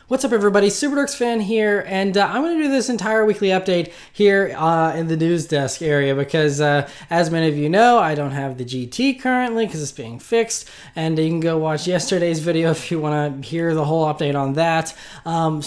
What's up, everybody? SuperDorks fan here, and I'm going to do this entire weekly update here in the news desk area because, as many of you know, I don't have the GT currently because it's being fixed, and you can go watch yesterday's video if you want to hear the whole update on that. I'm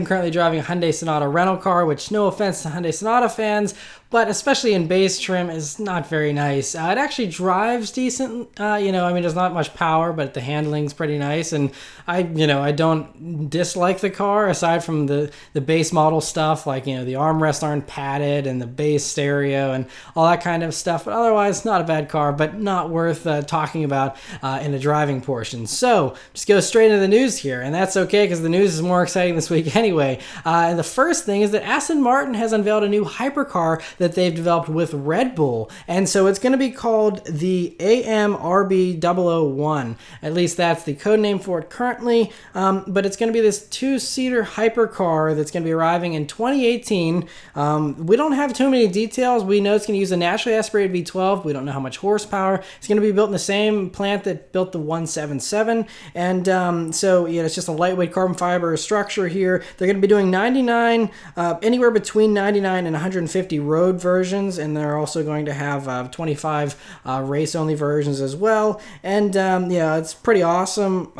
currently driving a Hyundai Sonata rental car, which, no offense to Hyundai Sonata fans, but especially in base trim is not very nice. It actually drives decent, there's not much power, but the handling's pretty nice, and I don't dislike the car aside from the base model stuff, like, the armrests aren't padded and the base stereo and all that kind of stuff, but otherwise not a bad car, but not worth talking about in the driving portion. So just go straight into the news here, and that's okay because the news is more exciting this week anyway. And the first thing is that Aston Martin has unveiled a new hypercar that they've developed with Red Bull, and so it's going to be called the AMRB001. At least that's the code name for it currently, but it's going to be this two-seater hypercar that's going to be arriving in 2018. We don't have too many details. We know it's going to use a naturally aspirated V12. We don't know how much horsepower. It's going to be built in the same plant that built the 177, and it's just a lightweight carbon fiber structure here. They're going to be doing 99, anywhere between 99 and 150 road versions, and they're also going to have 25 race-only versions as well. And it's pretty awesome.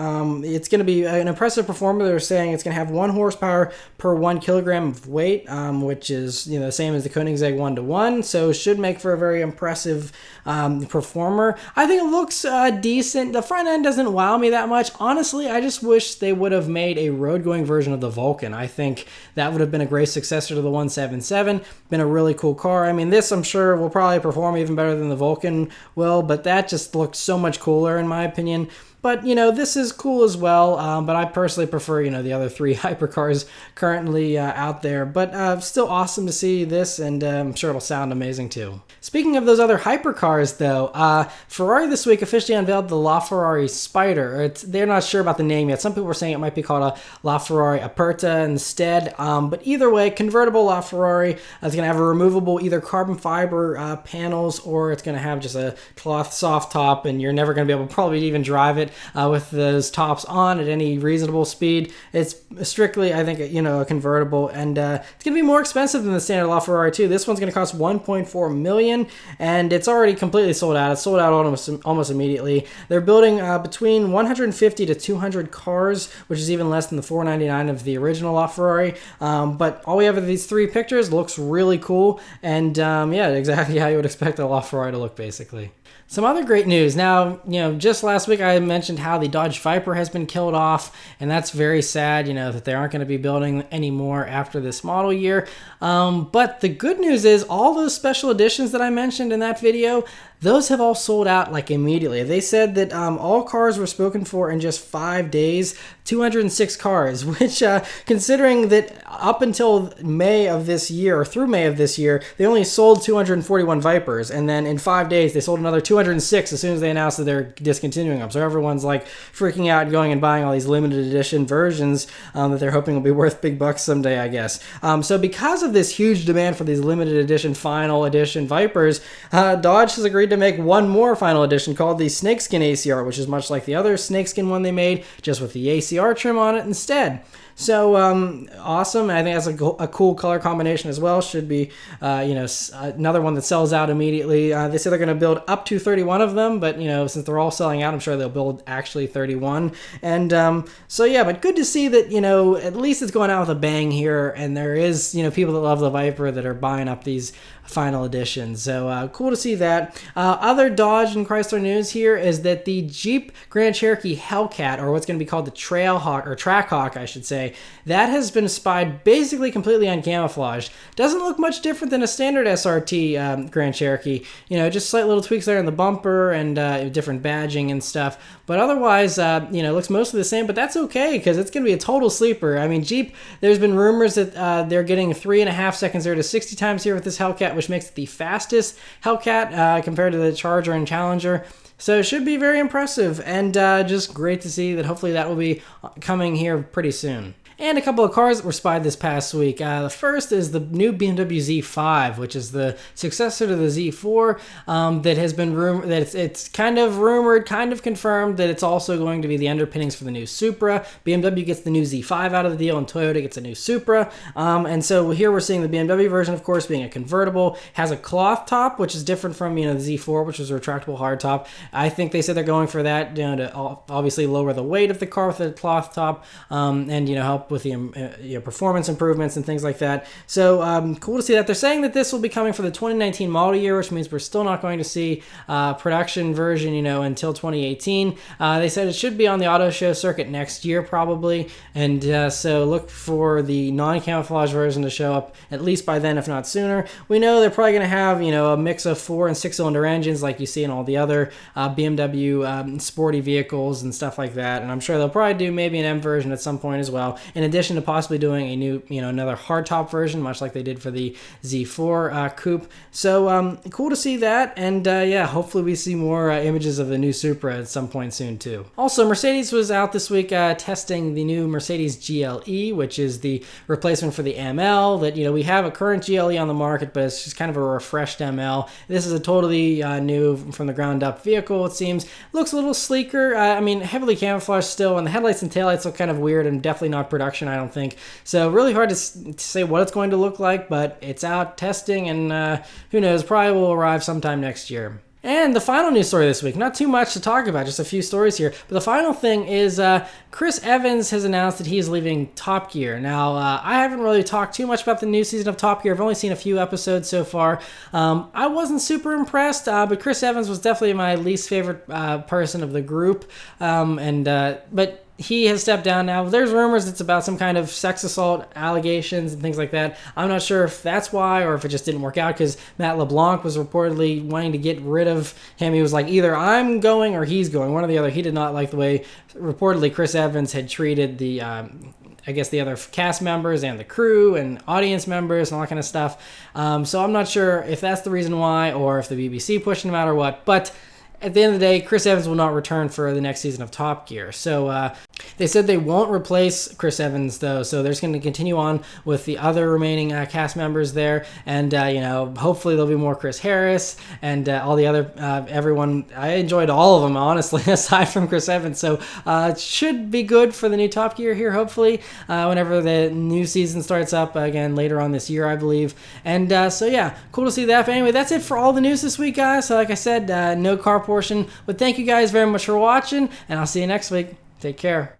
It's going to be an impressive performer. They're saying it's going to have 1 horsepower per 1 kilogram of weight, which is the same as the Koenigsegg 1-to-1. So should make for a very impressive performer. I think it looks decent. The front end doesn't wow me that much. Honestly, I just wish they would have made a road-going version of the Vulcan. I think that would have been a great successor to the 177. Been a really cool car. I mean, this I'm sure will probably perform even better than the Vulcan will, but that just looks so much cooler in my opinion. But, this is cool as well, but I personally prefer, the other 3 hypercars currently out there. But still awesome to see this, and I'm sure it'll sound amazing too. Speaking of those other hypercars, though, Ferrari this week officially unveiled the LaFerrari Spider. They're not sure about the name yet. Some people were saying it might be called a LaFerrari Aperta instead. But either way, convertible LaFerrari is going to have a removable either carbon fiber panels, or it's going to have just a cloth soft top, and you're never going to be able to probably even drive it with those tops on at any reasonable speed. It's strictly, I think, a convertible, and it's going to be more expensive than the standard LaFerrari too. This one's going to cost $1.4 million, and it's already completely sold out. It's sold out almost immediately. They're building between 150 to 200 cars, which is even less than the 499 of the original LaFerrari. But all we have are these 3 pictures. Looks really cool, and exactly how you would expect a LaFerrari to look, basically. Some other great news. Now, just last week I mentioned how the Dodge Viper has been killed off, and that's very sad, that they aren't going to be building anymore after this model year. But the good news is all those special editions that I mentioned in that video, those have all sold out like immediately. They said that all cars were spoken for in just 5 days, 206 cars, which considering that up until May of this year, or through May of this year, they only sold 241 Vipers, and then in 5 days they sold another 206 as soon as they announced that they're discontinuing them. So everyone's like freaking out, going and buying all these limited edition versions that they're hoping will be worth big bucks someday, I guess. So because of this huge demand for these limited edition final edition Vipers, Dodge has agreed to make one more final edition called the Snakeskin ACR, which is much like the other Snakeskin one they made, just with the ACR trim on it instead. So awesome. I think that's a cool color combination as well. Should be another one that sells out immediately. They say they're going to build up to 31 of them, but since they're all selling out, I'm sure they'll build actually 31. And but good to see that at least it's going out with a bang here, and there is people that love the Viper that are buying up these final editions. So cool to see that. Other Dodge and Chrysler news here is that the Jeep Grand Cherokee Hellcat, or what's going to be called the Trailhawk, or Trackhawk, I should say, that has been spied basically completely uncamouflaged. Doesn't look much different than a standard SRT Grand Cherokee. Just slight little tweaks there in the bumper and different badging and stuff. But otherwise, it looks mostly the same, but that's okay because it's going to be a total sleeper. I mean, Jeep, there's been rumors that they're getting 3.5 seconds 0 to 60 times here with this Hellcat, which makes it the fastest Hellcat compared to the Charger and Challenger. So it should be very impressive, and just great to see that hopefully that will be coming here pretty soon. And a couple of cars that were spied this past week. The first is the new BMW Z5, which is the successor to the Z4 that has been rumored, that it's kind of rumored, kind of confirmed that it's also going to be the underpinnings for the new Supra. BMW gets the new Z5 out of the deal, and Toyota gets a new Supra. And so here we're seeing the BMW version, of course, being a convertible, has a cloth top, which is different from the Z4, which was a retractable hardtop. I think they said they're going for that, to obviously lower the weight of the car with a cloth top, and help with the performance improvements and things like that. So cool to see that. They're saying that this will be coming for the 2019 model year, which means we're still not going to see production version, until 2018. They said it should be on the auto show circuit next year probably, and so look for the non-camouflage version to show up at least by then, if not sooner. We know they're probably going to have a mix of 4 and 6-cylinder engines like you see in all the other BMW sporty vehicles and stuff like that, and I'm sure they'll probably do maybe an M version at some point as well, in addition to possibly doing a new another hardtop version, much like they did for the Z4 coupe. So cool to see that, and yeah, hopefully we see more images of the new Supra at some point soon too. Also, Mercedes was out this week testing the new Mercedes GLE, which is the replacement for the ML. That we have a current GLE on the market, but it's just kind of a refreshed ML. This is a totally new, from the ground up vehicle. It seems looks a little sleeker. I mean, heavily camouflaged still, and the headlights and taillights look kind of weird and definitely not production, I don't think. So really hard to say what it's going to look like, but it's out testing, and who knows, probably will arrive sometime next year. And the final news story this week, not too much to talk about, just a few stories here. But the final thing is Chris Evans has announced that he's leaving Top Gear. Now, I haven't really talked too much about the new season of Top Gear. I've only seen a few episodes so far. I wasn't super impressed, but Chris Evans was definitely my least favorite person of the group. But he has stepped down now. There's rumors it's about some kind of sex assault allegations and things like that. I'm not sure if that's why, or if it just didn't work out, because Matt LeBlanc was reportedly wanting to get rid of him. He was like, either I'm going or he's going, one or the other. He did not like the way reportedly Chris Evans had treated the the other cast members and the crew and audience members and all that kind of stuff. So I'm not sure if that's the reason why, or if the BBC pushed him out or what, but at the end of the day, Chris Evans will not return for the next season of Top Gear. So they said they won't replace Chris Evans, though. So they're just going to continue on with the other remaining cast members there. And, hopefully there'll be more Chris Harris and all the other, everyone. I enjoyed all of them, honestly, aside from Chris Evans. So it should be good for the new Top Gear here, hopefully, whenever the new season starts up again later on this year, I believe. And so, yeah, cool to see that. But anyway, that's it for all the news this week, guys. So like I said, no car portion. But thank you guys very much for watching, and I'll see you next week. Take care.